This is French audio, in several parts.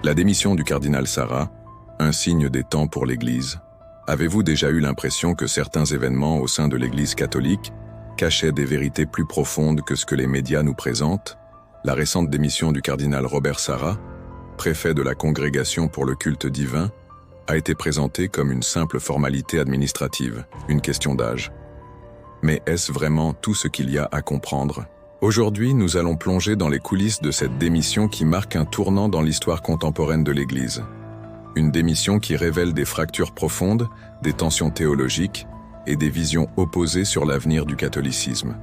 La démission du cardinal Sarah, un signe des temps pour l'Église. Avez-vous déjà eu l'impression que certains événements au sein de l'Église catholique cachaient des vérités plus profondes que ce que les médias nous présentent? La récente démission du cardinal Robert Sarah, préfet de la Congrégation pour le culte divin, a été présentée comme une simple formalité administrative, une question d'âge. Mais est-ce vraiment tout ce qu'il y a à comprendre? Aujourd'hui, nous allons plonger dans les coulisses de cette démission qui marque un tournant dans l'histoire contemporaine de l'Église. Une démission qui révèle des fractures profondes, des tensions théologiques et des visions opposées sur l'avenir du catholicisme.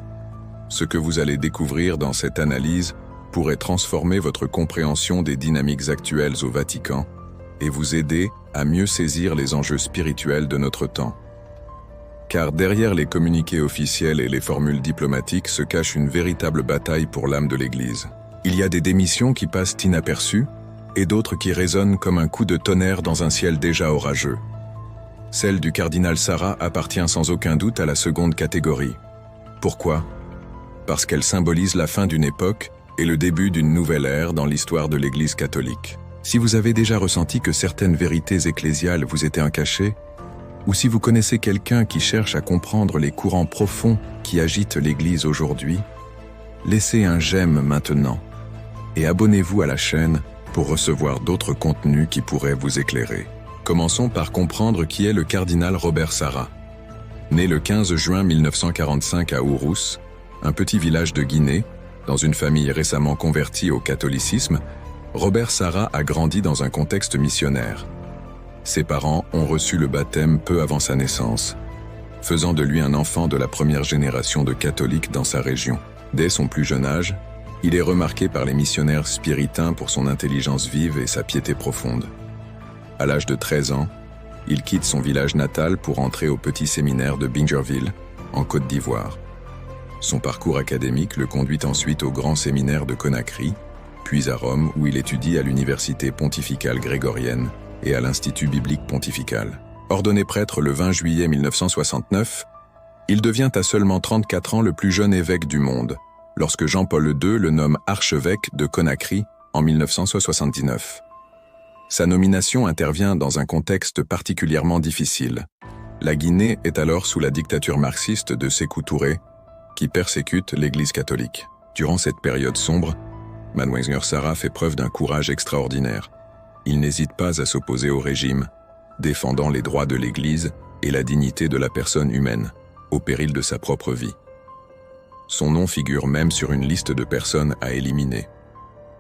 Ce que vous allez découvrir dans cette analyse pourrait transformer votre compréhension des dynamiques actuelles au Vatican et vous aider à mieux saisir les enjeux spirituels de notre temps. Car derrière les communiqués officiels et les formules diplomatiques se cache une véritable bataille pour l'âme de l'Église. Il y a des démissions qui passent inaperçues et d'autres qui résonnent comme un coup de tonnerre dans un ciel déjà orageux. Celle du cardinal Sarah appartient sans aucun doute à la seconde catégorie. Pourquoi? Parce qu'elle symbolise la fin d'une époque et le début d'une nouvelle ère dans l'histoire de l'Église catholique. Si vous avez déjà ressenti que certaines vérités ecclésiales vous étaient cachées, ou si vous connaissez quelqu'un qui cherche à comprendre les courants profonds qui agitent l'Église aujourd'hui, laissez un j'aime maintenant et abonnez-vous à la chaîne pour recevoir d'autres contenus qui pourraient vous éclairer. Commençons par comprendre qui est le cardinal Robert Sarah. Né le 15 juin 1945 à Ourous, un petit village de Guinée, dans une famille récemment convertie au catholicisme, Robert Sarah a grandi dans un contexte missionnaire. Ses parents ont reçu le baptême peu avant sa naissance, faisant de lui un enfant de la première génération de catholiques dans sa région. Dès son plus jeune âge, il est remarqué par les missionnaires spiritains pour son intelligence vive et sa piété profonde. À l'âge de 13 ans, il quitte son village natal pour entrer au petit séminaire de Bingerville, en Côte d'Ivoire. Son parcours académique le conduit ensuite au grand séminaire de Conakry, puis à Rome où il étudie à l'université pontificale grégorienne et à l'Institut biblique pontifical. Ordonné prêtre le 20 juillet 1969, il devient à seulement 34 ans le plus jeune évêque du monde, lorsque Jean-Paul II le nomme archevêque de Conakry en 1979. Sa nomination intervient dans un contexte particulièrement difficile. La Guinée est alors sous la dictature marxiste de Sékou Touré, qui persécute l'Église catholique. Durant cette période sombre, Mgr Sarah fait preuve d'un courage extraordinaire. Il n'hésite pas à s'opposer au régime, défendant les droits de l'Église et la dignité de la personne humaine, au péril de sa propre vie. Son nom figure même sur une liste de personnes à éliminer.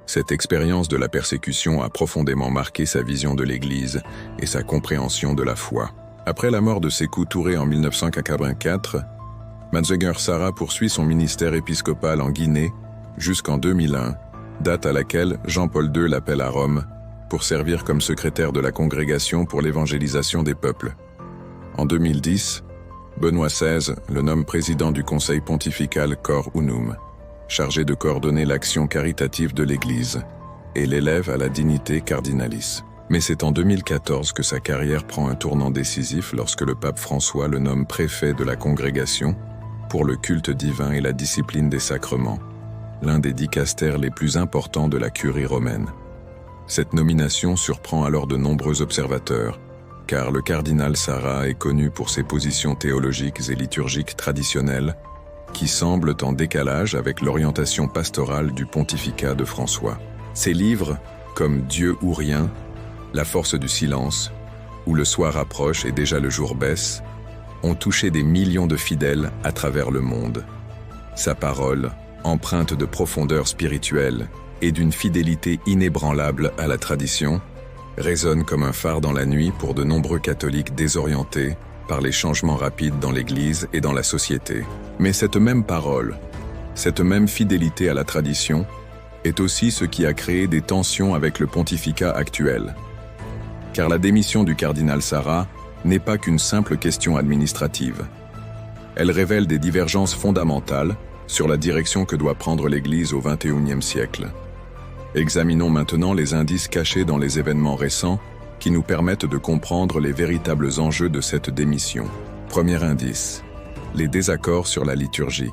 Cette expérience de la persécution a profondément marqué sa vision de l'Église et sa compréhension de la foi. Après la mort de Sékou Touré en 1984, Mgr Sarah poursuit son ministère épiscopal en Guinée jusqu'en 2001, date à laquelle Jean-Paul II l'appelle à Rome pour servir comme secrétaire de la Congrégation pour l'évangélisation des peuples. En 2010, Benoît XVI le nomme président du Conseil pontifical Cor Unum, chargé de coordonner l'action caritative de l'Église, et l'élève à la dignité cardinalis. Mais c'est en 2014 que sa carrière prend un tournant décisif lorsque le pape François le nomme préfet de la Congrégation pour le culte divin et la discipline des sacrements, l'un des dicastères les plus importants de la curie romaine. Cette nomination surprend alors de nombreux observateurs, car le cardinal Sarah est connu pour ses positions théologiques et liturgiques traditionnelles qui semblent en décalage avec l'orientation pastorale du pontificat de François. Ses livres, comme Dieu ou rien, La force du silence, où le soir approche et déjà le jour baisse, ont touché des millions de fidèles à travers le monde. Sa parole, empreinte de profondeur spirituelle et d'une fidélité inébranlable à la tradition, résonne comme un phare dans la nuit pour de nombreux catholiques désorientés par les changements rapides dans l'Église et dans la société. Mais cette même parole, cette même fidélité à la tradition, est aussi ce qui a créé des tensions avec le pontificat actuel. Car la démission du cardinal Sarah n'est pas qu'une simple question administrative. Elle révèle des divergences fondamentales sur la direction que doit prendre l'Église au XXIe siècle. Examinons maintenant les indices cachés dans les événements récents qui nous permettent de comprendre les véritables enjeux de cette démission. Premier indice, les désaccords sur la liturgie.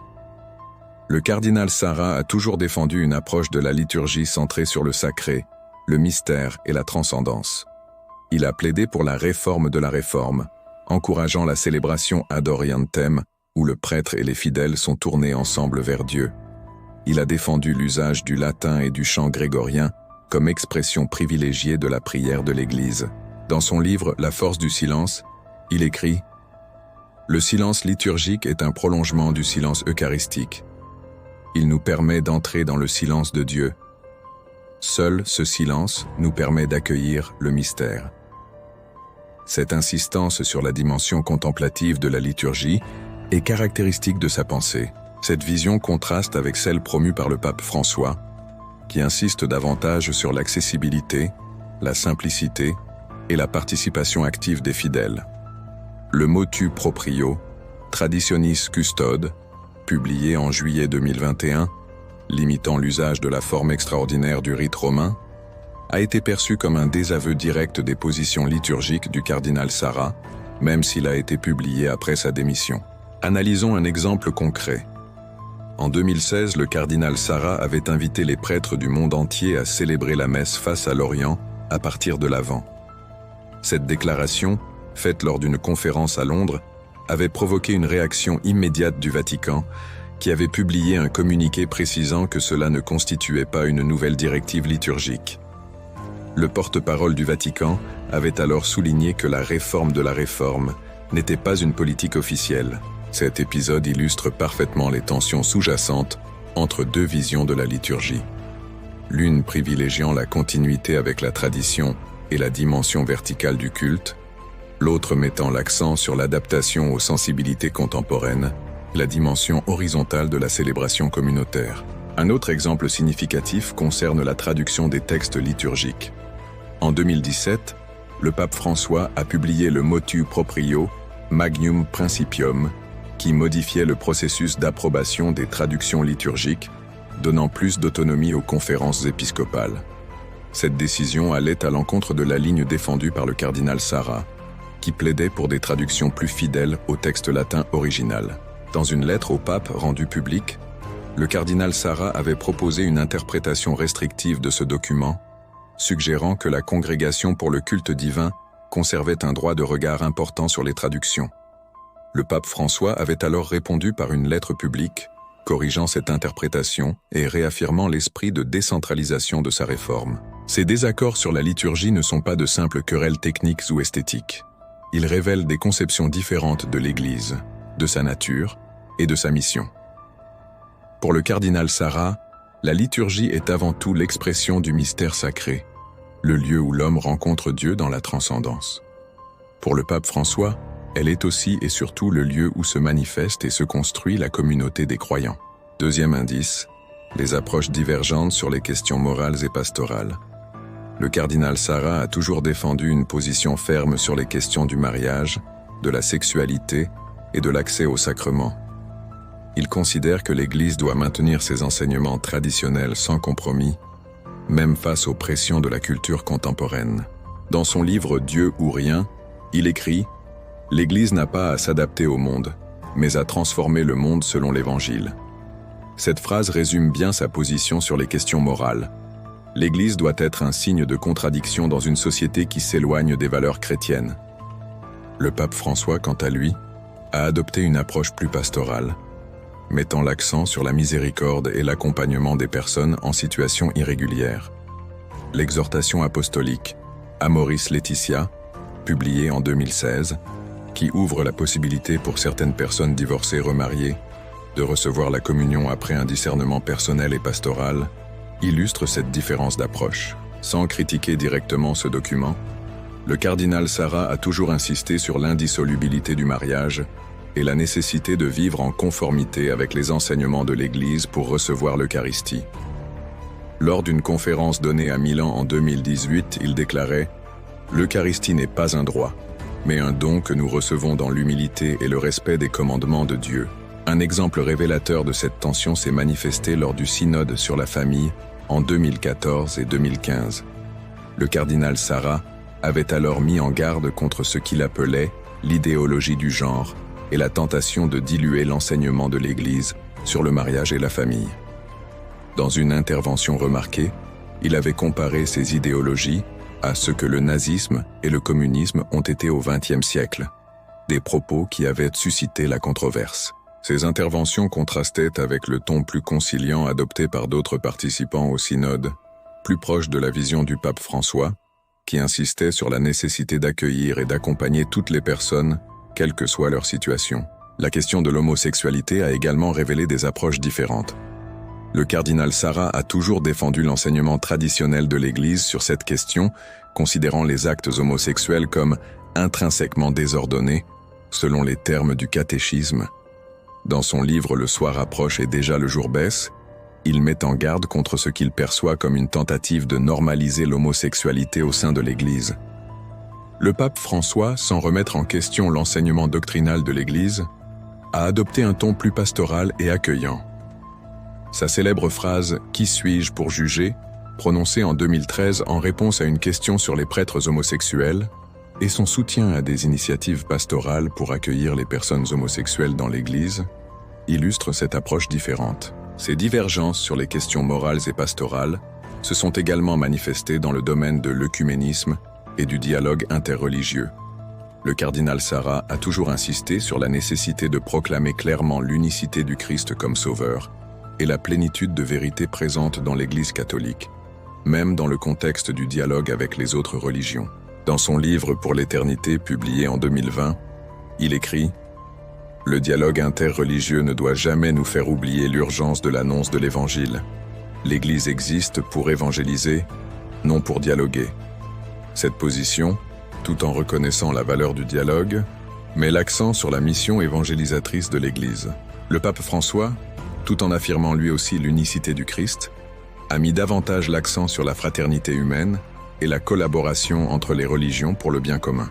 Le cardinal Sarah a toujours défendu une approche de la liturgie centrée sur le sacré, le mystère et la transcendance. Il a plaidé pour la réforme de la réforme, encourageant la célébration ad orientem, où le prêtre et les fidèles sont tournés ensemble vers Dieu. Il a défendu l'usage du latin et du chant grégorien comme expression privilégiée de la prière de l'Église. Dans son livre « La force du silence », il écrit « Le silence liturgique est un prolongement du silence eucharistique. Il nous permet d'entrer dans le silence de Dieu. Seul ce silence nous permet d'accueillir le mystère. » Cette insistance sur la dimension contemplative de la liturgie est caractéristique de sa pensée. Cette vision contraste avec celle promue par le pape François, qui insiste davantage sur l'accessibilité, la simplicité et la participation active des fidèles. Le motu proprio, Traditionis Custode, publié en juillet 2021, limitant l'usage de la forme extraordinaire du rite romain, a été perçu comme un désaveu direct des positions liturgiques du cardinal Sarah, même s'il a été publié après sa démission. Analysons un exemple concret. En 2016, le cardinal Sarah avait invité les prêtres du monde entier à célébrer la messe face à l'Orient à partir de l'Avent. Cette déclaration, faite lors d'une conférence à Londres, avait provoqué une réaction immédiate du Vatican, qui avait publié un communiqué précisant que cela ne constituait pas une nouvelle directive liturgique. Le porte-parole du Vatican avait alors souligné que la réforme de la réforme n'était pas une politique officielle. Cet épisode illustre parfaitement les tensions sous-jacentes entre deux visions de la liturgie. L'une privilégiant la continuité avec la tradition et la dimension verticale du culte, l'autre mettant l'accent sur l'adaptation aux sensibilités contemporaines, la dimension horizontale de la célébration communautaire. Un autre exemple significatif concerne la traduction des textes liturgiques. En 2017, le pape François a publié le Motu Proprio Magnum Principium, qui modifiait le processus d'approbation des traductions liturgiques, donnant plus d'autonomie aux conférences épiscopales. Cette décision allait à l'encontre de la ligne défendue par le cardinal Sarah, qui plaidait pour des traductions plus fidèles au texte latin original. Dans une lettre au pape rendue publique, le cardinal Sarah avait proposé une interprétation restrictive de ce document, suggérant que la Congrégation pour le culte divin conservait un droit de regard important sur les traductions. Le pape François avait alors répondu par une lettre publique, corrigeant cette interprétation et réaffirmant l'esprit de décentralisation de sa réforme. Ces désaccords sur la liturgie ne sont pas de simples querelles techniques ou esthétiques. Ils révèlent des conceptions différentes de l'Église, de sa nature et de sa mission. Pour le cardinal Sarah, la liturgie est avant tout l'expression du mystère sacré, le lieu où l'homme rencontre Dieu dans la transcendance. Pour le pape François, elle est aussi et surtout le lieu où se manifeste et se construit la communauté des croyants. Deuxième indice, les approches divergentes sur les questions morales et pastorales. Le cardinal Sarah a toujours défendu une position ferme sur les questions du mariage, de la sexualité et de l'accès au sacrement. Il considère que l'Église doit maintenir ses enseignements traditionnels sans compromis, même face aux pressions de la culture contemporaine. Dans son livre « Dieu ou rien », il écrit « L'Église n'a pas à s'adapter au monde, mais à transformer le monde selon l'Évangile. » Cette phrase résume bien sa position sur les questions morales. L'Église doit être un signe de contradiction dans une société qui s'éloigne des valeurs chrétiennes. Le pape François, quant à lui, a adopté une approche plus pastorale, mettant l'accent sur la miséricorde et l'accompagnement des personnes en situation irrégulière. L'exhortation apostolique Amoris Laetitia, publiée en 2016, qui ouvre la possibilité pour certaines personnes divorcées remariées de recevoir la communion après un discernement personnel et pastoral, illustre cette différence d'approche. Sans critiquer directement ce document, le cardinal Sarah a toujours insisté sur l'indissolubilité du mariage et la nécessité de vivre en conformité avec les enseignements de l'Église pour recevoir l'Eucharistie. Lors d'une conférence donnée à Milan en 2018, il déclarait « L'Eucharistie n'est pas un droit, mais un don que nous recevons dans l'humilité et le respect des commandements de Dieu. » Un exemple révélateur de cette tension s'est manifesté lors du synode sur la famille en 2014 et 2015. Le cardinal Sarah avait alors mis en garde contre ce qu'il appelait l'idéologie du genre et la tentation de diluer l'enseignement de l'Église sur le mariage et la famille. Dans une intervention remarquée, Il avait comparé ces idéologies à ce que le nazisme et le communisme ont été au XXe siècle, des propos qui avaient suscité la controverse. Ces interventions contrastaient avec le ton plus conciliant adopté par d'autres participants au synode, plus proche de la vision du pape François, qui insistait sur la nécessité d'accueillir et d'accompagner toutes les personnes, quelle que soit leur situation. La question de l'homosexualité a également révélé des approches différentes. Le cardinal Sarah a toujours défendu l'enseignement traditionnel de l'Église sur cette question, considérant les actes homosexuels comme intrinsèquement désordonnés, selon les termes du catéchisme. Dans son livre « Le soir approche et déjà le jour baisse », il met en garde contre ce qu'il perçoit comme une tentative de normaliser l'homosexualité au sein de l'Église. Le pape François, sans remettre en question l'enseignement doctrinal de l'Église, a adopté un ton plus pastoral et accueillant. Sa célèbre phrase « Qui suis-je pour juger ?», prononcée en 2013 en réponse à une question sur les prêtres homosexuels, et son soutien à des initiatives pastorales pour accueillir les personnes homosexuelles dans l'Église, illustrent cette approche différente. Ces divergences sur les questions morales et pastorales se sont également manifestées dans le domaine de l'œcuménisme et du dialogue interreligieux. Le cardinal Sarah a toujours insisté sur la nécessité de proclamer clairement l'unicité du Christ comme sauveur et la plénitude de vérité présente dans l'Église catholique, même dans le contexte du dialogue avec les autres religions. Dans son livre Pour l'éternité, publié en 2020, il écrit « Le dialogue interreligieux ne doit jamais nous faire oublier l'urgence de l'annonce de l'Évangile. L'Église existe pour évangéliser, non pour dialoguer. » Cette position, tout en reconnaissant la valeur du dialogue, met l'accent sur la mission évangélisatrice de l'Église. Le pape François, tout en affirmant lui aussi l'unicité du Christ, a mis davantage l'accent sur la fraternité humaine et la collaboration entre les religions pour le bien commun.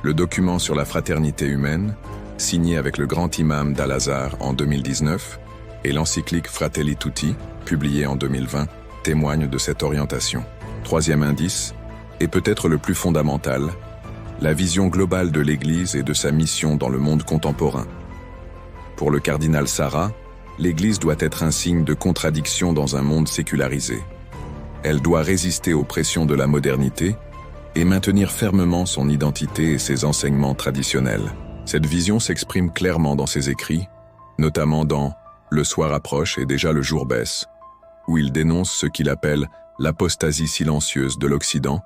Le document sur la fraternité humaine, signé avec le grand imam d'Al-Azhar en 2019, et l'encyclique Fratelli Tutti, publiée en 2020, témoignent de cette orientation. Troisième indice, et peut-être le plus fondamental, la vision globale de l'Église et de sa mission dans le monde contemporain. Pour le cardinal Sarah, l'Église doit être un signe de contradiction dans un monde sécularisé. Elle doit résister aux pressions de la modernité et maintenir fermement son identité et ses enseignements traditionnels. Cette vision s'exprime clairement dans ses écrits, notamment dans « Le soir approche et déjà le jour baisse », où il dénonce ce qu'il appelle l'apostasie silencieuse de l'Occident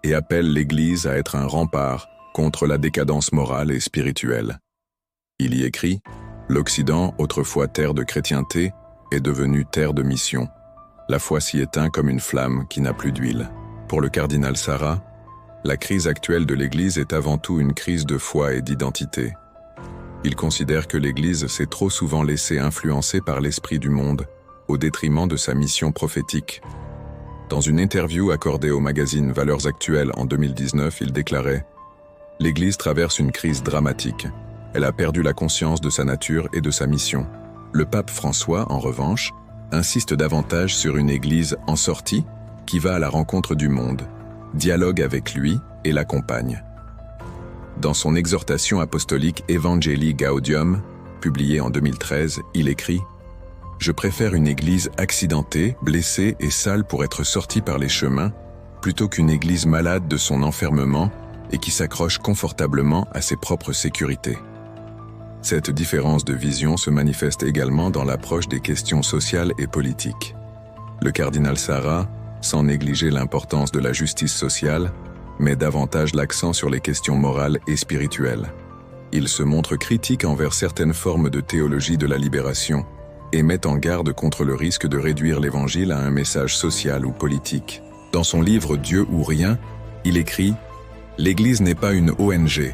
et appelle l'Église à être un rempart contre la décadence morale et spirituelle. Il y écrit « L'Occident, autrefois terre de chrétienté, est devenu terre de mission. La foi s'y éteint comme une flamme qui n'a plus d'huile. » Pour le cardinal Sarah, la crise actuelle de l'Église est avant tout une crise de foi et d'identité. Il considère que l'Église s'est trop souvent laissée influencer par l'esprit du monde, au détriment de sa mission prophétique. Dans une interview accordée au magazine Valeurs Actuelles en 2019, il déclarait « L'Église traverse une crise dramatique. Elle a perdu la conscience de sa nature et de sa mission. » Le pape François, en revanche, insiste davantage sur une Église en sortie qui va à la rencontre du monde, dialogue avec lui et l'accompagne. Dans son exhortation apostolique Evangelii Gaudium, publiée en 2013, il écrit « Je préfère une Église accidentée, blessée et sale pour être sortie par les chemins, plutôt qu'une Église malade de son enfermement et qui s'accroche confortablement à ses propres sécurités. » Cette différence de vision se manifeste également dans l'approche des questions sociales et politiques. Le cardinal Sarah, sans négliger l'importance de la justice sociale, met davantage l'accent sur les questions morales et spirituelles. Il se montre critique envers certaines formes de théologie de la libération et met en garde contre le risque de réduire l'Évangile à un message social ou politique. Dans son livre « Dieu ou rien », il écrit « L'Église n'est pas une ONG.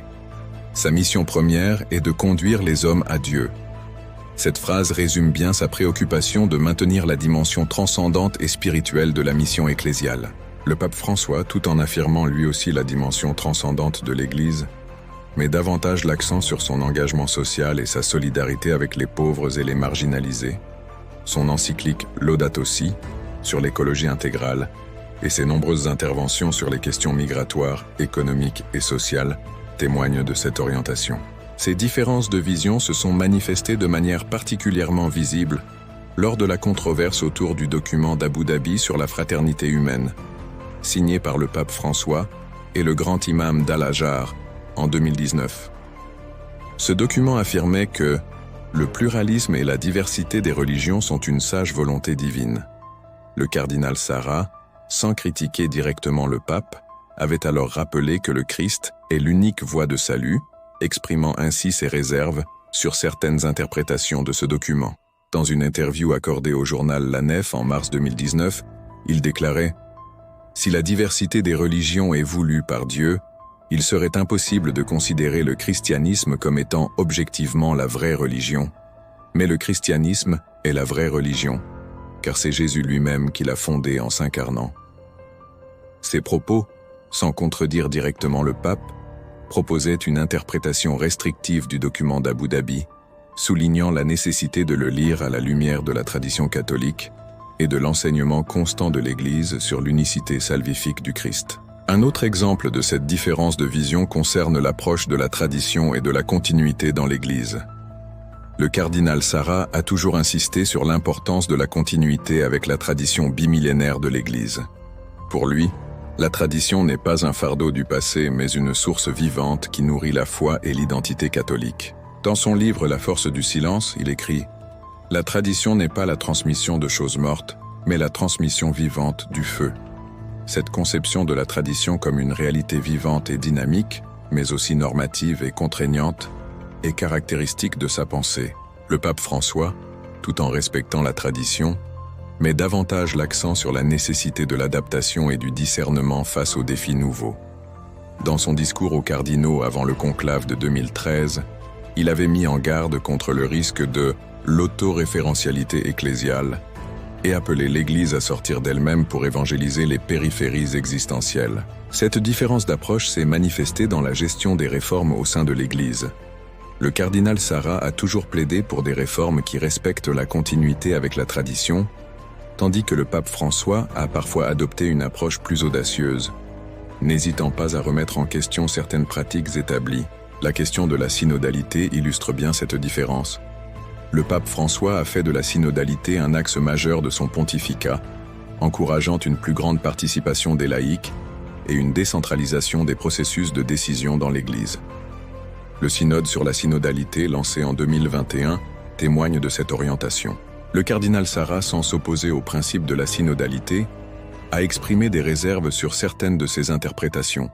Sa mission première est de conduire les hommes à Dieu. » Cette phrase résume bien sa préoccupation de maintenir la dimension transcendante et spirituelle de la mission ecclésiale. Le pape François, tout en affirmant lui aussi la dimension transcendante de l'Église, met davantage l'accent sur son engagement social et sa solidarité avec les pauvres et les marginalisés. Son encyclique Laudato Si, sur l'écologie intégrale, et ses nombreuses interventions sur les questions migratoires, économiques et sociales témoignent de cette orientation. Ces différences de vision se sont manifestées de manière particulièrement visible lors de la controverse autour du document d'Abu Dhabi sur la fraternité humaine, signé par le pape François et le grand imam d'Al-Azhar en 2019. Ce document affirmait que le pluralisme et la diversité des religions sont une sage volonté divine. Le cardinal Sarah, sans critiquer directement le pape, avait alors rappelé que le Christ est l'unique voie de salut, exprimant ainsi ses réserves sur certaines interprétations de ce document. Dans une interview accordée au journal La Nef en mars 2019, il déclarait « Si la diversité des religions est voulue par Dieu, il serait impossible de considérer le christianisme comme étant objectivement la vraie religion. Mais le christianisme est la vraie religion, car c'est Jésus lui-même qui l'a fondée en s'incarnant. » Ces propos, sans contredire directement le pape, proposaient une interprétation restrictive du document d'Abu Dhabi, soulignant la nécessité de le lire à la lumière de la tradition catholique et de l'enseignement constant de l'Église sur l'unicité salvifique du Christ. Un autre exemple de cette différence de vision concerne l'approche de la tradition et de la continuité dans l'Église. Le cardinal Sarah a toujours insisté sur l'importance de la continuité avec la tradition bimillénaire de l'Église. Pour lui, la tradition n'est pas un fardeau du passé, mais une source vivante qui nourrit la foi et l'identité catholique. Dans son livre La force du silence, il écrit « La tradition n'est pas la transmission de choses mortes, mais la transmission vivante du feu. » Cette conception de la tradition comme une réalité vivante et dynamique, mais aussi normative et contraignante, est caractéristique de sa pensée. Le pape François, tout en respectant la tradition, met davantage l'accent sur la nécessité de l'adaptation et du discernement face aux défis nouveaux. Dans son discours aux cardinaux avant le conclave de 2013, il avait mis en garde contre le risque de l'autoréférentialité ecclésiale et appelé l'Église à sortir d'elle-même pour évangéliser les périphéries existentielles. Cette différence d'approche s'est manifestée dans la gestion des réformes au sein de l'Église. Le cardinal Sarah a toujours plaidé pour des réformes qui respectent la continuité avec la tradition, tandis que le pape François a parfois adopté une approche plus audacieuse, n'hésitant pas à remettre en question certaines pratiques établies. La question de la synodalité illustre bien cette différence. Le pape François a fait de la synodalité un axe majeur de son pontificat, encourageant une plus grande participation des laïcs et une décentralisation des processus de décision dans l'Église. Le synode sur la synodalité, lancé en 2021, témoigne de cette orientation. Le cardinal Sarah, sans s'opposer au principe de la synodalité, a exprimé des réserves sur certaines de ses interprétations.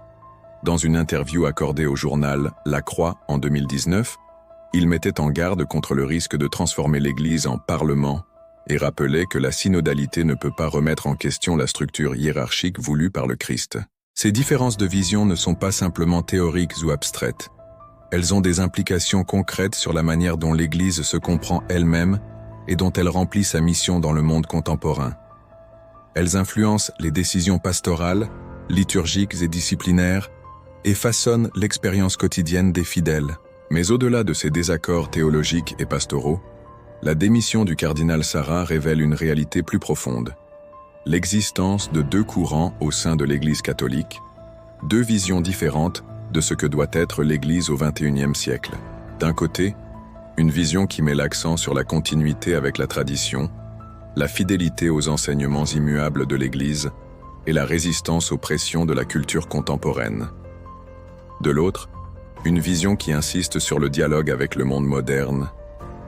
Dans une interview accordée au journal La Croix en 2019, il mettait en garde contre le risque de transformer l'Église en parlement et rappelait que la synodalité ne peut pas remettre en question la structure hiérarchique voulue par le Christ. Ces différences de vision ne sont pas simplement théoriques ou abstraites. Elles ont des implications concrètes sur la manière dont l'Église se comprend elle-même et dont elle remplit sa mission dans le monde contemporain. Elles influencent les décisions pastorales, liturgiques et disciplinaires, et façonnent l'expérience quotidienne des fidèles. Mais au-delà de ces désaccords théologiques et pastoraux, la démission du cardinal Sarah révèle une réalité plus profonde. L'existence de deux courants au sein de l'Église catholique, deux visions différentes de ce que doit être l'Église au XXIe siècle. D'un côté, une vision qui met l'accent sur la continuité avec la tradition, la fidélité aux enseignements immuables de l'Église et la résistance aux pressions de la culture contemporaine. De l'autre, une vision qui insiste sur le dialogue avec le monde moderne,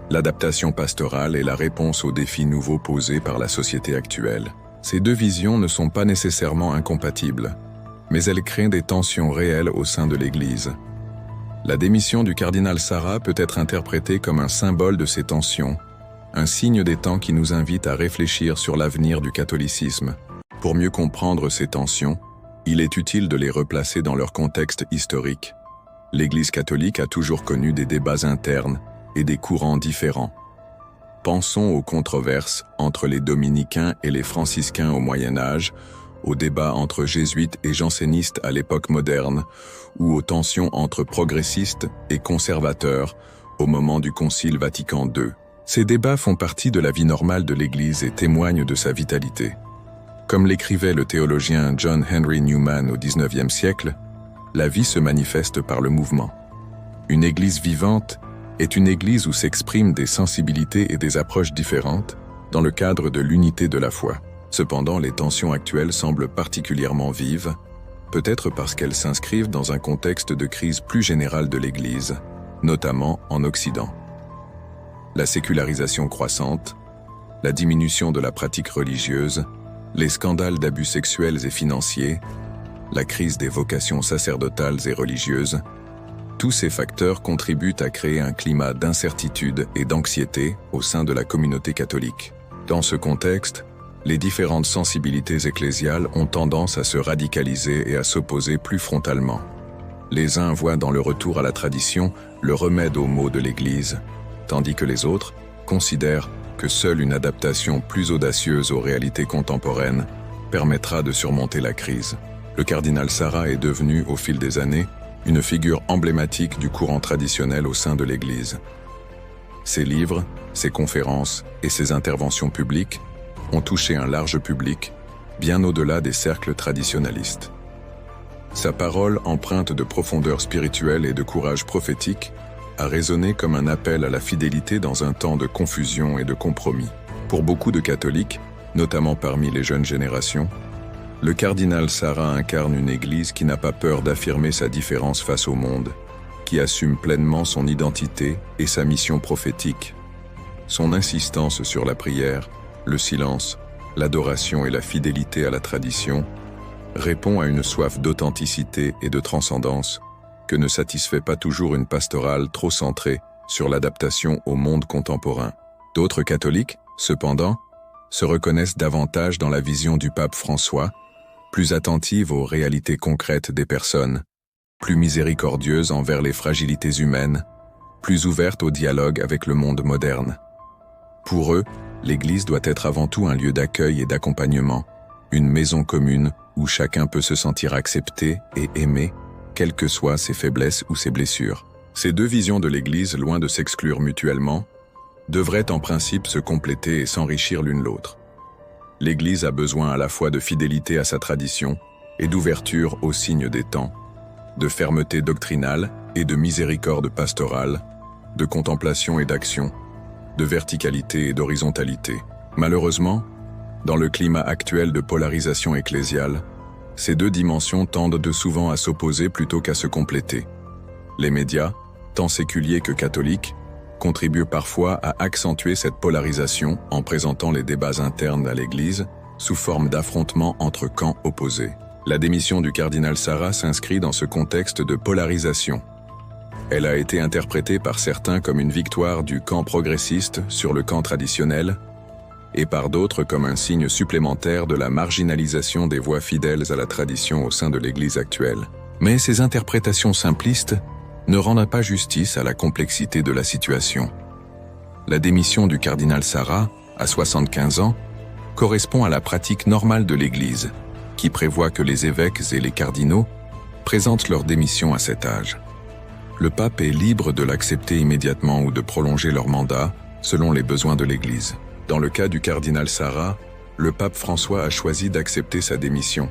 l'adaptation pastorale et la réponse aux défis nouveaux posés par la société actuelle. Ces deux visions ne sont pas nécessairement incompatibles, mais elles créent des tensions réelles au sein de l'Église. La démission du cardinal Sarah peut être interprétée comme un symbole de ces tensions, un signe des temps qui nous invite à réfléchir sur l'avenir du catholicisme. Pour mieux comprendre ces tensions, il est utile de les replacer dans leur contexte historique. L'Église catholique a toujours connu des débats internes et des courants différents. Pensons aux controverses entre les dominicains et les franciscains au Moyen Âge, aux débats entre jésuites et jansénistes à l'époque moderne, ou aux tensions entre progressistes et conservateurs au moment du Concile Vatican II. Ces débats font partie de la vie normale de l'Église et témoignent de sa vitalité. Comme l'écrivait le théologien John Henry Newman au XIXe siècle, la vie se manifeste par le mouvement. Une Église vivante est une Église où s'expriment des sensibilités et des approches différentes, dans le cadre de l'unité de la foi. Cependant, les tensions actuelles semblent particulièrement vives, peut-être parce qu'elles s'inscrivent dans un contexte de crise plus générale de l'Église, notamment en Occident. La sécularisation croissante, la diminution de la pratique religieuse, les scandales d'abus sexuels et financiers, la crise des vocations sacerdotales et religieuses, tous ces facteurs contribuent à créer un climat d'incertitude et d'anxiété au sein de la communauté catholique. Dans ce contexte, les différentes sensibilités ecclésiales ont tendance à se radicaliser et à s'opposer plus frontalement. Les uns voient dans le retour à la tradition le remède aux maux de l'Église, tandis que les autres considèrent que seule une adaptation plus audacieuse aux réalités contemporaines permettra de surmonter la crise. Le cardinal Sarah est devenu, au fil des années, une figure emblématique du courant traditionnel au sein de l'Église. Ses livres, ses conférences et ses interventions publiques ont touché un large public, bien au-delà des cercles traditionnalistes. Sa parole, empreinte de profondeur spirituelle et de courage prophétique, a résonné comme un appel à la fidélité dans un temps de confusion et de compromis. Pour beaucoup de catholiques, notamment parmi les jeunes générations, le cardinal Sarah incarne une Église qui n'a pas peur d'affirmer sa différence face au monde, qui assume pleinement son identité et sa mission prophétique. Son insistance sur la prière, le silence, l'adoration et la fidélité à la tradition répond à une soif d'authenticité et de transcendance que ne satisfait pas toujours une pastorale trop centrée sur l'adaptation au monde contemporain. D'autres catholiques, cependant, se reconnaissent davantage dans la vision du pape François, plus attentive aux réalités concrètes des personnes, plus miséricordieuse envers les fragilités humaines, plus ouverte au dialogue avec le monde moderne. Pour eux, l'Église doit être avant tout un lieu d'accueil et d'accompagnement, une maison commune où chacun peut se sentir accepté et aimé, quelles que soient ses faiblesses ou ses blessures. Ces deux visions de l'Église, loin de s'exclure mutuellement, devraient en principe se compléter et s'enrichir l'une l'autre. L'Église a besoin à la fois de fidélité à sa tradition et d'ouverture aux signes des temps, de fermeté doctrinale et de miséricorde pastorale, de contemplation et d'action, de verticalité et d'horizontalité. Malheureusement, dans le climat actuel de polarisation ecclésiale, ces deux dimensions tendent de souvent à s'opposer plutôt qu'à se compléter. Les médias, tant séculiers que catholiques, contribuent parfois à accentuer cette polarisation en présentant les débats internes à l'Église sous forme d'affrontements entre camps opposés. La démission du cardinal Sarah s'inscrit dans ce contexte de polarisation. Elle a été interprétée par certains comme une victoire du camp progressiste sur le camp traditionnel, et par d'autres comme un signe supplémentaire de la marginalisation des voix fidèles à la tradition au sein de l'Église actuelle. Mais ces interprétations simplistes ne rendent pas justice à la complexité de la situation. La démission du cardinal Sarah, à 75 ans, correspond à la pratique normale de l'Église, qui prévoit que les évêques et les cardinaux présentent leur démission à cet âge. Le pape est libre de l'accepter immédiatement ou de prolonger leur mandat, selon les besoins de l'Église. Dans le cas du cardinal Sarah, le pape François a choisi d'accepter sa démission,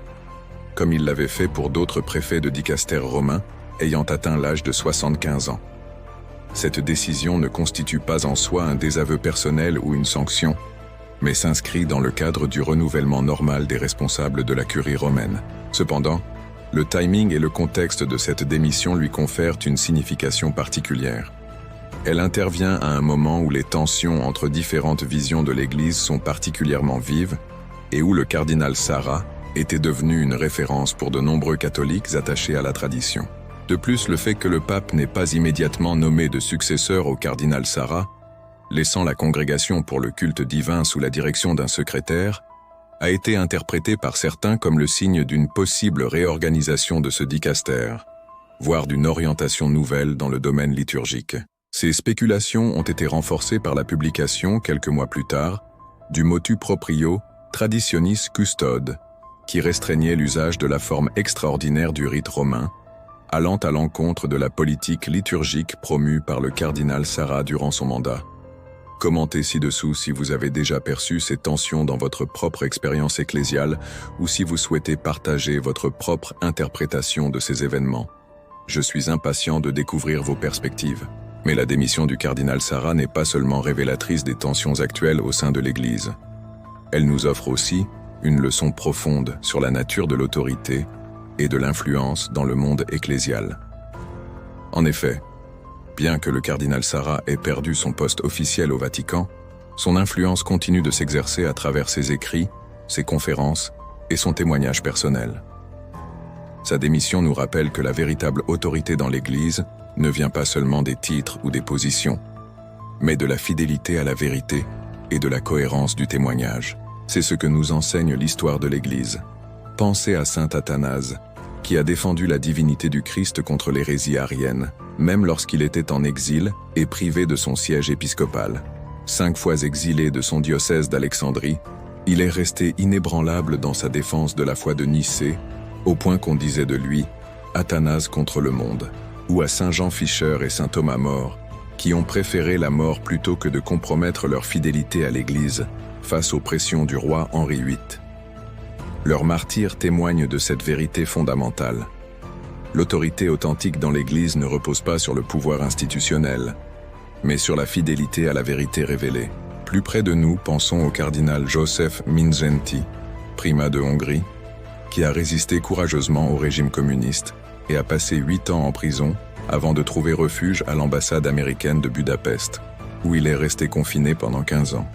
comme il l'avait fait pour d'autres préfets de dicastères romains ayant atteint l'âge de 75 ans. Cette décision ne constitue pas en soi un désaveu personnel ou une sanction, mais s'inscrit dans le cadre du renouvellement normal des responsables de la curie romaine. Cependant, le timing et le contexte de cette démission lui confèrent une signification particulière. Elle intervient à un moment où les tensions entre différentes visions de l'Église sont particulièrement vives et où le cardinal Sarah était devenu une référence pour de nombreux catholiques attachés à la tradition. De plus, le fait que le pape n'ait pas immédiatement nommé de successeur au cardinal Sarah, laissant la congrégation pour le culte divin sous la direction d'un secrétaire, a été interprété par certains comme le signe d'une possible réorganisation de ce dicastère, voire d'une orientation nouvelle dans le domaine liturgique. Ces spéculations ont été renforcées par la publication, quelques mois plus tard, du motu proprio Traditionis Custode, qui restreignait l'usage de la forme extraordinaire du rite romain, allant à l'encontre de la politique liturgique promue par le cardinal Sarah durant son mandat. Commentez ci-dessous si vous avez déjà perçu ces tensions dans votre propre expérience ecclésiale ou si vous souhaitez partager votre propre interprétation de ces événements. Je suis impatient de découvrir vos perspectives. Mais la démission du cardinal Sarah n'est pas seulement révélatrice des tensions actuelles au sein de l'Église. Elle nous offre aussi une leçon profonde sur la nature de l'autorité et de l'influence dans le monde ecclésial. En effet, bien que le cardinal Sarah ait perdu son poste officiel au Vatican, son influence continue de s'exercer à travers ses écrits, ses conférences et son témoignage personnel. Sa démission nous rappelle que la véritable autorité dans l'Église ne vient pas seulement des titres ou des positions, mais de la fidélité à la vérité et de la cohérence du témoignage. C'est ce que nous enseigne l'histoire de l'Église. Pensez à saint Athanase, qui a défendu la divinité du Christ contre l'hérésie arienne, même lorsqu'il était en exil et privé de son siège épiscopal. 5 fois exilé de son diocèse d'Alexandrie, il est resté inébranlable dans sa défense de la foi de Nicée, au point qu'on disait de lui « Athanase contre le monde », ou à saint Jean Fischer et saint Thomas More, qui ont préféré la mort plutôt que de compromettre leur fidélité à l'Église face aux pressions du roi Henri VIII. Leur martyre témoigne de cette vérité fondamentale. L'autorité authentique dans l'Église ne repose pas sur le pouvoir institutionnel, mais sur la fidélité à la vérité révélée. Plus près de nous, pensons au cardinal József Mindszenty, primat de Hongrie, qui a résisté courageusement au régime communiste et a passé 8 ans en prison avant de trouver refuge à l'ambassade américaine de Budapest, où il est resté confiné pendant 15 ans.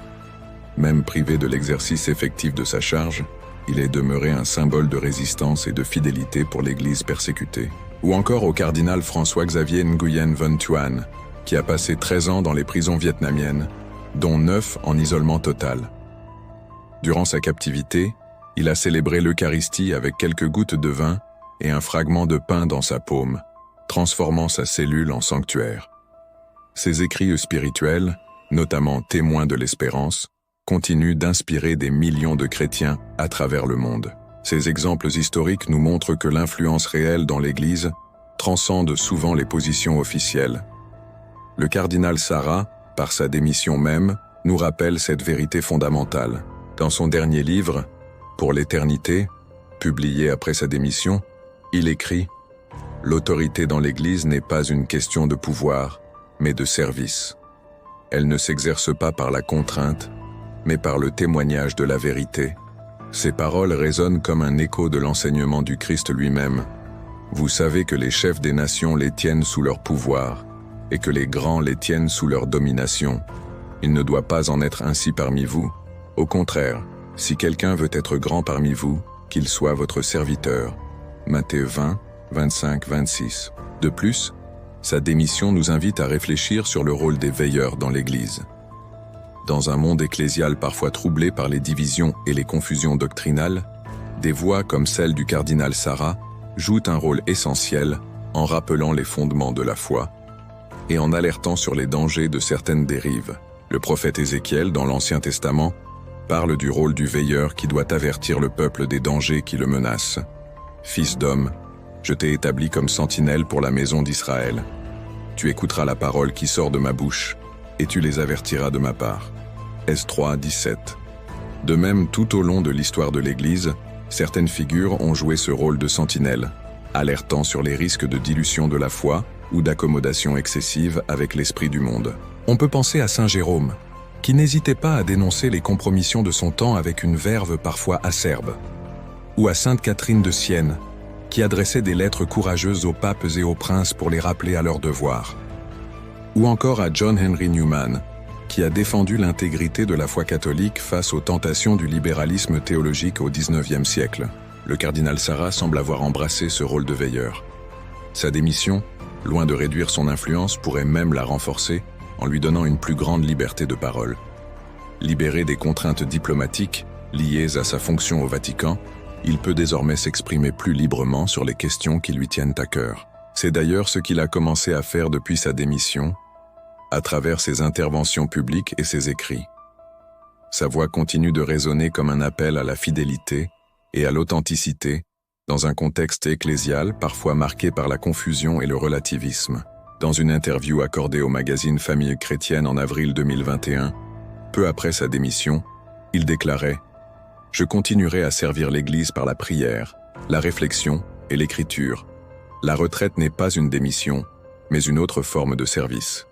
Même privé de l'exercice effectif de sa charge, il est demeuré un symbole de résistance et de fidélité pour l'Église persécutée. Ou encore au cardinal François-Xavier Nguyen Van Thuan, qui a passé 13 ans dans les prisons vietnamiennes, dont 9 en isolement total. Durant sa captivité, il a célébré l'Eucharistie avec quelques gouttes de vin et un fragment de pain dans sa paume, transformant sa cellule en sanctuaire. Ses écrits spirituels, notamment Témoins de l'espérance, continuent d'inspirer des millions de chrétiens à travers le monde. Ces exemples historiques nous montrent que l'influence réelle dans l'Église transcende souvent les positions officielles. Le cardinal Sarah, par sa démission même, nous rappelle cette vérité fondamentale. Dans son dernier livre, Pour l'éternité, publié après sa démission, il écrit « L'autorité dans l'Église n'est pas une question de pouvoir, mais de service. Elle ne s'exerce pas par la contrainte, mais par le témoignage de la vérité. » Ces paroles résonnent comme un écho de l'enseignement du Christ lui-même. Vous savez que les chefs des nations les tiennent sous leur pouvoir, et que les grands les tiennent sous leur domination. Il ne doit pas en être ainsi parmi vous. Au contraire, si quelqu'un veut être grand parmi vous, qu'il soit votre serviteur. Matthieu 20, 25, 26. De plus, sa démission nous invite à réfléchir sur le rôle des veilleurs dans l'Église. Dans un monde ecclésial parfois troublé par les divisions et les confusions doctrinales, des voix comme celle du cardinal Sarah jouent un rôle essentiel en rappelant les fondements de la foi et en alertant sur les dangers de certaines dérives. Le prophète Ézéchiel, dans l'Ancien Testament, parle du rôle du veilleur qui doit avertir le peuple des dangers qui le menacent. « Fils d'homme, je t'ai établi comme sentinelle pour la maison d'Israël. Tu écouteras la parole qui sort de ma bouche, et tu les avertiras de ma part. » Es 3, 17. De même, tout au long de l'histoire de l'Église, certaines figures ont joué ce rôle de sentinelle, alertant sur les risques de dilution de la foi ou d'accommodation excessive avec l'esprit du monde. On peut penser à saint Jérôme, qui n'hésitait pas à dénoncer les compromissions de son temps avec une verve parfois acerbe, ou à sainte Catherine de Sienne, qui adressait des lettres courageuses aux papes et aux princes pour les rappeler à leurs devoirs, ou encore à John Henry Newman, qui a défendu l'intégrité de la foi catholique face aux tentations du libéralisme théologique au XIXe siècle. Le cardinal Sarah semble avoir embrassé ce rôle de veilleur. Sa démission, loin de réduire son influence, pourrait même la renforcer en lui donnant une plus grande liberté de parole. Libéré des contraintes diplomatiques liées à sa fonction au Vatican, il peut désormais s'exprimer plus librement sur les questions qui lui tiennent à cœur. C'est d'ailleurs ce qu'il a commencé à faire depuis sa démission, à travers ses interventions publiques et ses écrits. Sa voix continue de résonner comme un appel à la fidélité et à l'authenticité, dans un contexte ecclésial parfois marqué par la confusion et le relativisme. Dans une interview accordée au magazine Famille chrétienne en avril 2021, peu après sa démission, il déclarait « Je continuerai à servir l'Église par la prière, la réflexion et l'écriture. La retraite n'est pas une démission, mais une autre forme de service. »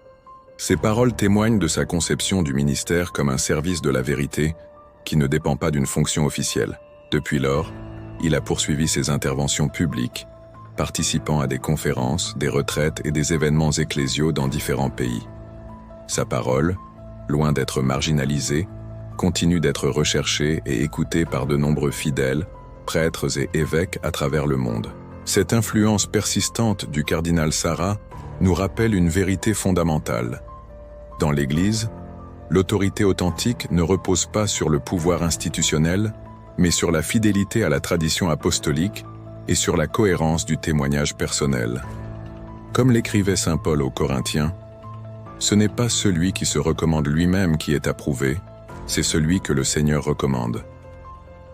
Ces paroles témoignent de sa conception du ministère comme un service de la vérité qui ne dépend pas d'une fonction officielle. Depuis lors, il a poursuivi ses interventions publiques, participant à des conférences, des retraites et des événements ecclésiaux dans différents pays. Sa parole, loin d'être marginalisée, continue d'être recherchée et écoutée par de nombreux fidèles, prêtres et évêques à travers le monde. Cette influence persistante du cardinal Sarah nous rappelle une vérité fondamentale. Dans l'Église, l'autorité authentique ne repose pas sur le pouvoir institutionnel, mais sur la fidélité à la tradition apostolique et sur la cohérence du témoignage personnel. Comme l'écrivait saint Paul aux Corinthiens, ce n'est pas celui qui se recommande lui-même qui est approuvé, c'est celui que le Seigneur recommande.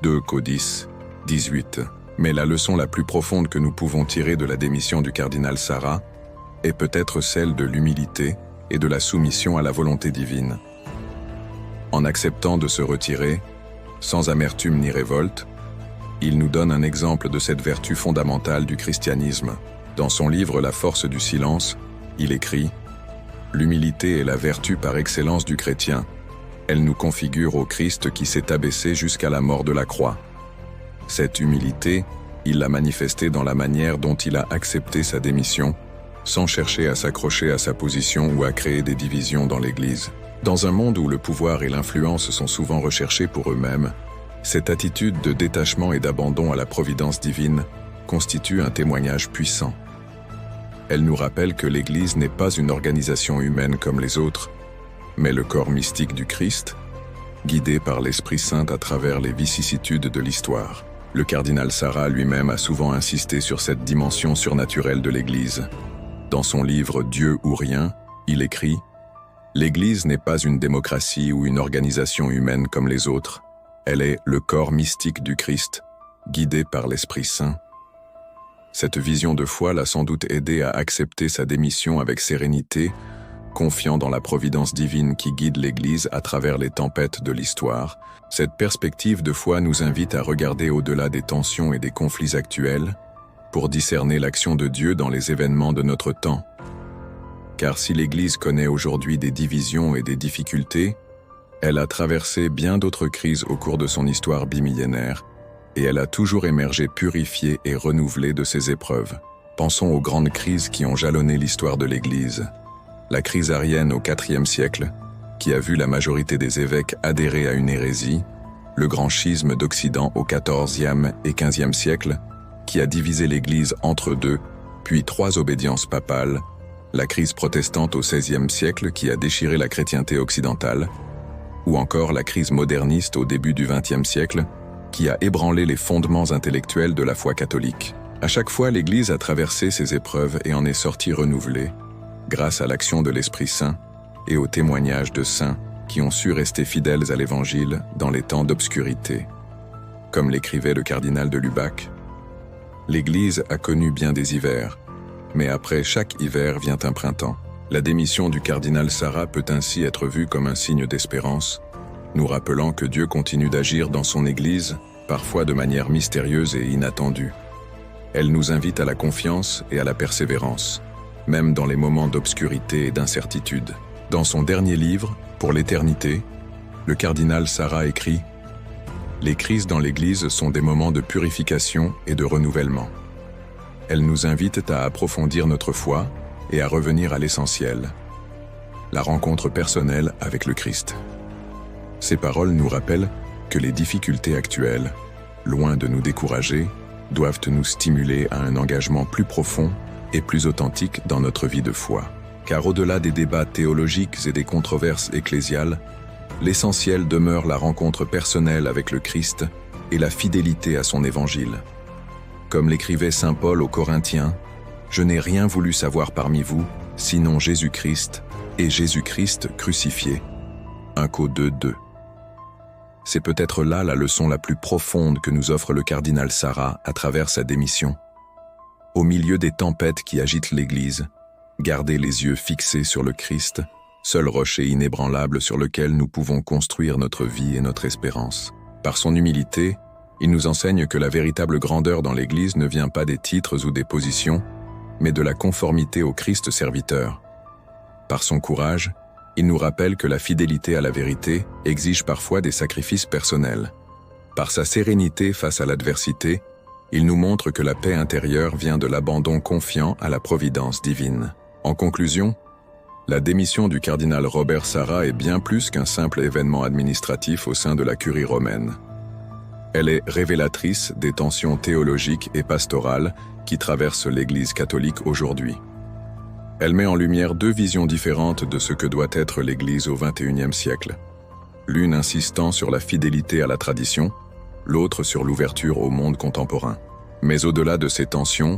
2 Codis 18. Mais la leçon la plus profonde que nous pouvons tirer de la démission du cardinal Sarah est peut-être celle de l'humilité et de la soumission à la volonté divine. En acceptant de se retirer, sans amertume ni révolte, il nous donne un exemple de cette vertu fondamentale du christianisme. Dans son livre La force du silence, il écrit « L'humilité est la vertu par excellence du chrétien. Elle nous configure au Christ qui s'est abaissé jusqu'à la mort de la croix. Cette humilité, il l'a manifestée dans la manière dont il a accepté sa démission, sans chercher à s'accrocher à sa position ou à créer des divisions dans l'Église. Dans un monde où le pouvoir et l'influence sont souvent recherchés pour eux-mêmes, cette attitude de détachement et d'abandon à la providence divine constitue un témoignage puissant. Elle nous rappelle que l'Église n'est pas une organisation humaine comme les autres, mais le corps mystique du Christ, guidé par l'Esprit Saint à travers les vicissitudes de l'histoire. Le cardinal Sarah lui-même a souvent insisté sur cette dimension surnaturelle de l'Église. Dans son livre « Dieu ou rien », il écrit « L'Église n'est pas une démocratie ou une organisation humaine comme les autres. Elle est le corps mystique du Christ, guidé par l'Esprit Saint. » Cette vision de foi l'a sans doute aidé à accepter sa démission avec sérénité, confiant dans la providence divine qui guide l'Église à travers les tempêtes de l'histoire. Cette perspective de foi nous invite à regarder au-delà des tensions et des conflits actuels pour discerner l'action de Dieu dans les événements de notre temps. Car si l'Église connaît aujourd'hui des divisions et des difficultés, elle a traversé bien d'autres crises au cours de son histoire bimillénaire, et elle a toujours émergé purifiée et renouvelée de ces épreuves. Pensons aux grandes crises qui ont jalonné l'histoire de l'Église. La crise arienne au IVe siècle, qui a vu la majorité des évêques adhérer à une hérésie, le grand schisme d'Occident au XIVe et XVe siècle, qui a divisé l'Église entre deux, puis trois obédiences papales, la crise protestante au XVIe siècle qui a déchiré la chrétienté occidentale, ou encore la crise moderniste au début du XXe siècle, qui a ébranlé les fondements intellectuels de la foi catholique. À chaque fois, l'Église a traversé ces épreuves et en est sortie renouvelée, grâce à l'action de l'Esprit Saint et au témoignage de saints qui ont su rester fidèles à l'Évangile dans les temps d'obscurité. Comme l'écrivait le cardinal de Lubac, « L'Église a connu bien des hivers, mais après chaque hiver vient un printemps. » La démission du cardinal Sarah peut ainsi être vue comme un signe d'espérance, nous rappelant que Dieu continue d'agir dans son Église, parfois de manière mystérieuse et inattendue. Elle nous invite à la confiance et à la persévérance, même dans les moments d'obscurité et d'incertitude. Dans son dernier livre, Pour l'éternité, le cardinal Sarah écrit « Les crises dans l'Église sont des moments de purification et de renouvellement. Elles nous invitent à approfondir notre foi et à revenir à l'essentiel, la rencontre personnelle avec le Christ. » Ces paroles nous rappellent que les difficultés actuelles, loin de nous décourager, doivent nous stimuler à un engagement plus profond et plus authentique dans notre vie de foi. Car au-delà des débats théologiques et des controverses ecclésiales, l'essentiel demeure la rencontre personnelle avec le Christ et la fidélité à son évangile. Comme l'écrivait saint Paul aux Corinthiens, « Je n'ai rien voulu savoir parmi vous, sinon Jésus-Christ et Jésus-Christ crucifié. » 1 Cor 2:2. C'est peut-être là la leçon la plus profonde que nous offre le cardinal Sarah à travers sa démission. Au milieu des tempêtes qui agitent l'Église, garder les yeux fixés sur le Christ, seul rocher inébranlable sur lequel nous pouvons construire notre vie et notre espérance. Par son humilité, il nous enseigne que la véritable grandeur dans l'Église ne vient pas des titres ou des positions, mais de la conformité au Christ serviteur. Par son courage, il nous rappelle que la fidélité à la vérité exige parfois des sacrifices personnels. Par sa sérénité face à l'adversité, il nous montre que la paix intérieure vient de l'abandon confiant à la providence divine. En conclusion, la démission du cardinal Robert Sarra est bien plus qu'un simple événement administratif au sein de la curie romaine. Elle est révélatrice des tensions théologiques et pastorales qui traversent l'Église catholique aujourd'hui. Elle met en lumière deux visions différentes de ce que doit être l'Église au XXIe siècle. L'une insistant sur la fidélité à la tradition, l'autre sur l'ouverture au monde contemporain. Mais au-delà de ces tensions,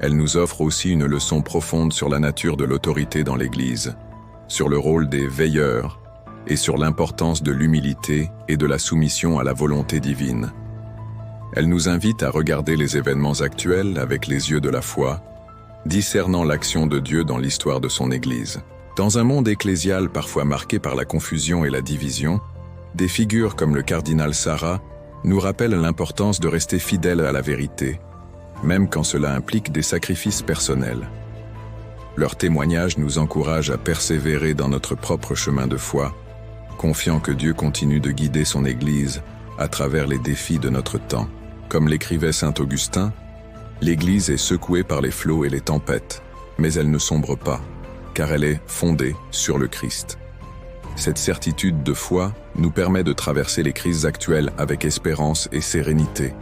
elle nous offre aussi une leçon profonde sur la nature de l'autorité dans l'Église, sur le rôle des veilleurs et sur l'importance de l'humilité et de la soumission à la volonté divine. Elle nous invite à regarder les événements actuels avec les yeux de la foi, discernant l'action de Dieu dans l'histoire de son Église. Dans un monde ecclésial parfois marqué par la confusion et la division, des figures comme le cardinal Sarra nous rappellent l'importance de rester fidèle à la vérité, même quand cela implique des sacrifices personnels. Leur témoignage nous encourage à persévérer dans notre propre chemin de foi, confiant que Dieu continue de guider son Église à travers les défis de notre temps. Comme l'écrivait saint Augustin, l'Église est secouée par les flots et les tempêtes, mais elle ne sombre pas, car elle est fondée sur le Christ. Cette certitude de foi nous permet de traverser les crises actuelles avec espérance et sérénité,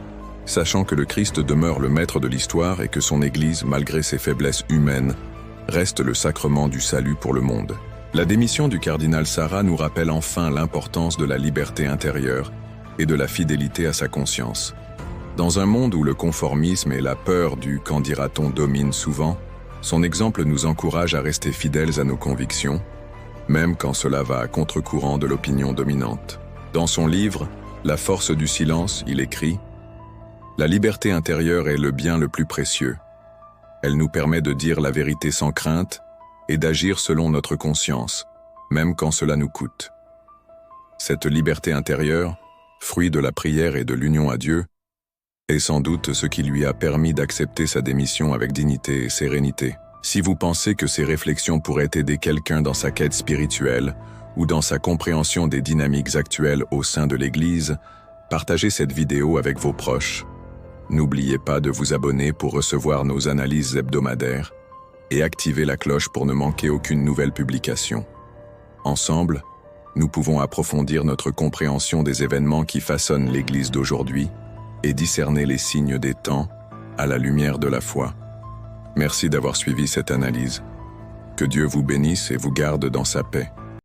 sachant que le Christ demeure le maître de l'histoire et que son Église, malgré ses faiblesses humaines, reste le sacrement du salut pour le monde. La démission du cardinal Sarra nous rappelle enfin l'importance de la liberté intérieure et de la fidélité à sa conscience. Dans un monde où le conformisme et la peur du « qu'en dira-t-on » dominent souvent, son exemple nous encourage à rester fidèles à nos convictions, même quand cela va à contre-courant de l'opinion dominante. Dans son livre « La force du silence », il écrit « La liberté intérieure est le bien le plus précieux. Elle nous permet de dire la vérité sans crainte et d'agir selon notre conscience, même quand cela nous coûte. Cette liberté intérieure, fruit de la prière et de l'union à Dieu, est sans doute ce qui lui a permis d'accepter sa démission avec dignité et sérénité. Si vous pensez que ces réflexions pourraient aider quelqu'un dans sa quête spirituelle ou dans sa compréhension des dynamiques actuelles au sein de l'Église, partagez cette vidéo avec vos proches. N'oubliez pas de vous abonner pour recevoir nos analyses hebdomadaires et activer la cloche pour ne manquer aucune nouvelle publication. Ensemble, nous pouvons approfondir notre compréhension des événements qui façonnent l'Église d'aujourd'hui et discerner les signes des temps à la lumière de la foi. Merci d'avoir suivi cette analyse. Que Dieu vous bénisse et vous garde dans sa paix.